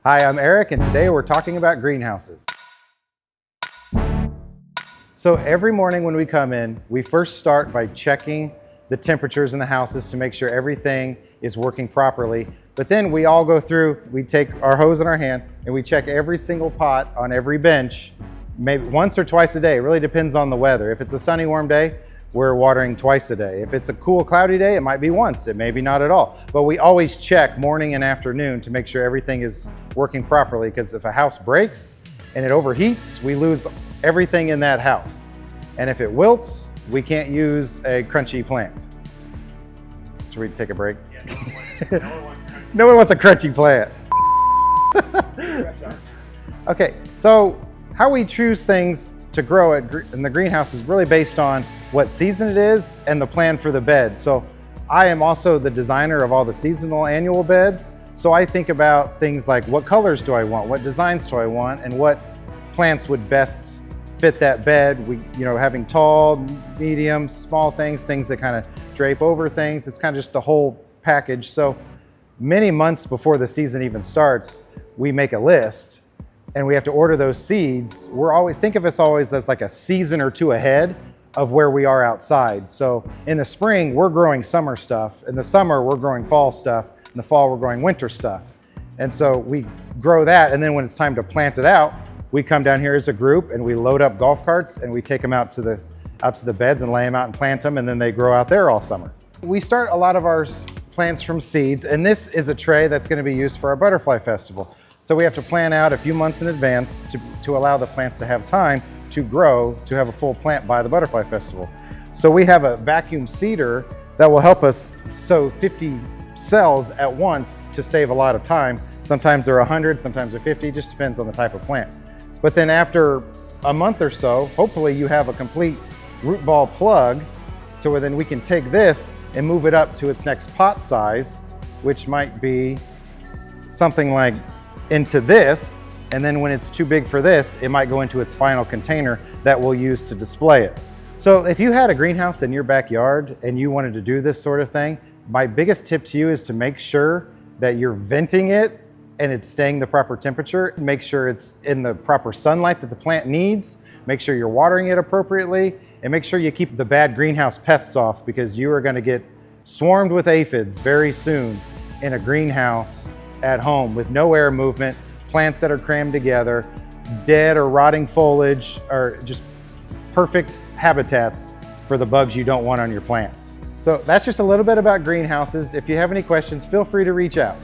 Hi, I'm Eric, and today we're talking about greenhouses. So every morning when we come in, we first start by checking the temperatures in the houses to make sure everything is working properly. But then we all go through, we take our hose in our hand and we check every single pot on every bench, maybe once or twice a day. It really depends on the weather. If it's a sunny, warm day, we're watering twice a day. If it's a cool, cloudy day, it might be once, it may be not at all. But we always check morning and afternoon to make sure everything is working properly, because if a house breaks and it overheats, we lose everything in that house. And if it wilts, we can't use a crunchy plant. Should we take a break? Yeah, no one wants a crunchy plant. Okay, so how we choose things to grow in the greenhouse is really based on what season it is and the plan for the bed. So I am also the designer of all the seasonal annual beds. So I think about things like, what colors do I want? What designs do I want? And what plants would best fit that bed? Having tall, medium, small things that kind of drape over things. It's kind of just the whole package. So many months before the season even starts, we make a list and we have to order those seeds. Think of us always as like a season or two ahead of where we are outside. So in the spring, we're growing summer stuff. In the summer, we're growing fall stuff. In the fall, we're growing winter stuff. And so we grow that. And then when it's time to plant it out, we come down here as a group and we load up golf carts and we take them out to the beds and lay them out and plant them. And then they grow out there all summer. We start a lot of our plants from seeds. And this is a tray that's going to be used for our butterfly festival. So we have to plan out a few months in advance to allow the plants to have time to grow, to have a full plant by the butterfly festival. So we have a vacuum seeder that will help us sow 50 cells at once to save a lot of time. Sometimes they're 100, sometimes they're 50, just depends on the type of plant. But then after a month or so, hopefully you have a complete root ball plug to where then we can take this and move it up to its next pot size, which might be something like into this. And then when it's too big for this, it might go into its final container that we'll use to display it. So if you had a greenhouse in your backyard and you wanted to do this sort of thing, my biggest tip to you is to make sure that you're venting it and it's staying the proper temperature. Make sure it's in the proper sunlight that the plant needs. Make sure you're watering it appropriately, and make sure you keep the bad greenhouse pests off, because you are going to get swarmed with aphids very soon in a greenhouse at home with no air movement, plants that are crammed together, dead or rotting foliage, or just perfect habitats for the bugs you don't want on your plants. So that's just a little bit about greenhouses. If you have any questions, feel free to reach out.